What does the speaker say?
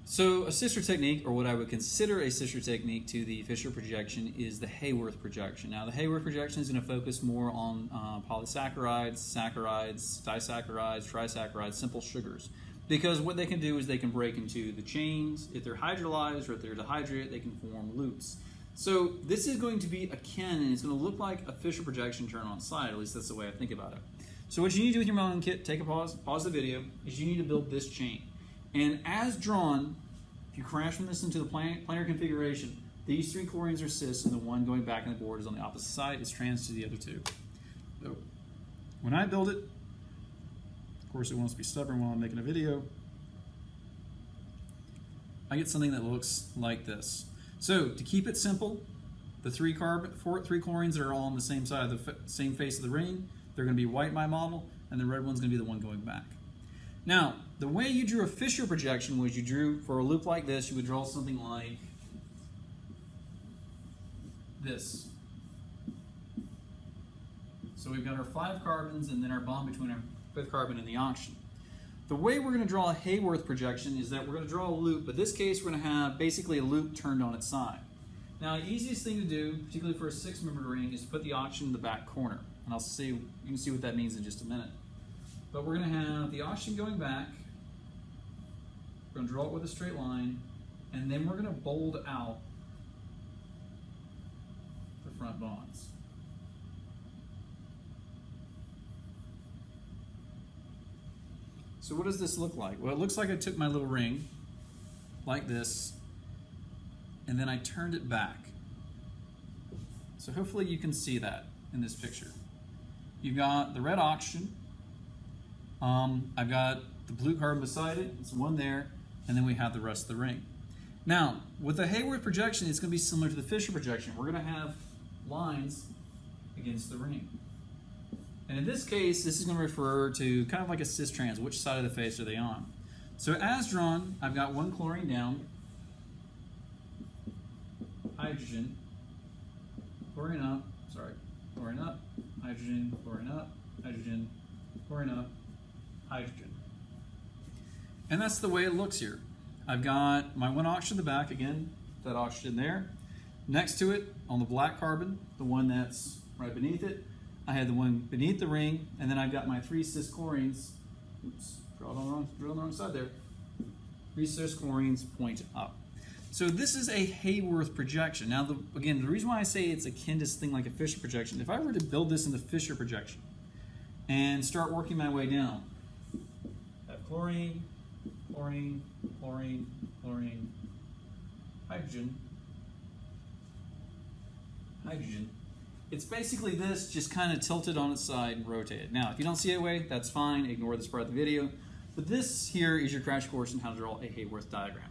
So a sister technique, or what I would consider a sister technique to the Fisher projection, is the Haworth projection. Now the Haworth projection is going to focus more on polysaccharides, saccharides, disaccharides, trisaccharides, simple sugars. Because what they can do is they can break into the chains. If they're hydrolyzed or if they're dehydrated, they can form loops. So this is going to be akin, and it's going to look like a Fisher projection turned on its side. At least that's the way I think about it. So what you need to do with your modeling kit, take a pause the video, is you need to build this chain. And as drawn, if you crash from this into the planar configuration, these 3 chlorines are cis, and the one going back in the board is on the opposite side. It's trans to the other 2. So when I build it, of course it wants to be stubborn while I'm making a video, I get something that looks like this. So to keep it simple, the 3 chlorines that are all on the same side of the same face of the ring, they're going to be white in my model, and the red one's going to be the one going back. Now, the way you drew a Fisher projection was you drew, for a loop like this, you would draw something like this. So we've got our 5 carbons and then our bond between our 5th carbon and the oxygen. The way we're going to draw a Haworth projection is that we're going to draw a loop, but in this case we're going to have basically a loop turned on its side. Now, the easiest thing to do, particularly for a 6-membered ring, is to put the oxygen in the back corner. And you can see what that means in just a minute. But we're going to have the oxygen going back. We're going to draw it with a straight line, and then we're going to bold out the front bonds. So what does this look like? Well, it looks like I took my little ring, like this, and then I turned it back. So hopefully you can see that in this picture. You've got the red oxygen. I've got the blue carbon beside it. It's one there, and then we have the rest of the ring. Now, with the Haworth projection, it's going to be similar to the Fisher projection. We're going to have lines against the ring. And in this case, this is going to refer to kind of like a cis-trans. Which side of the face are they on? So as drawn, I've got 1 chlorine down, hydrogen, chlorine up, chlorine up, hydrogen, chlorine up, hydrogen, chlorine up, hydrogen. And that's the way it looks here. I've got my 1 oxygen in the back, again, that oxygen there. Next to it, on the black carbon, the one that's right beneath it, I had the one beneath the ring, and then I've got my 3 cis chlorines. Oops, draw on the wrong side there. 3 cis chlorines point up. So this is a Haworth projection. Now, again, the reason why I say it's akin to something like a Fisher projection, if I were to build this in the Fisher projection and start working my way down, I have chlorine, chlorine, chlorine, chlorine, hydrogen, hydrogen. It's basically this, just kind of tilted on its side and rotated. Now, if you don't see it away, that's fine. Ignore this part of the video. But this here is your crash course in how to draw a Haworth diagram.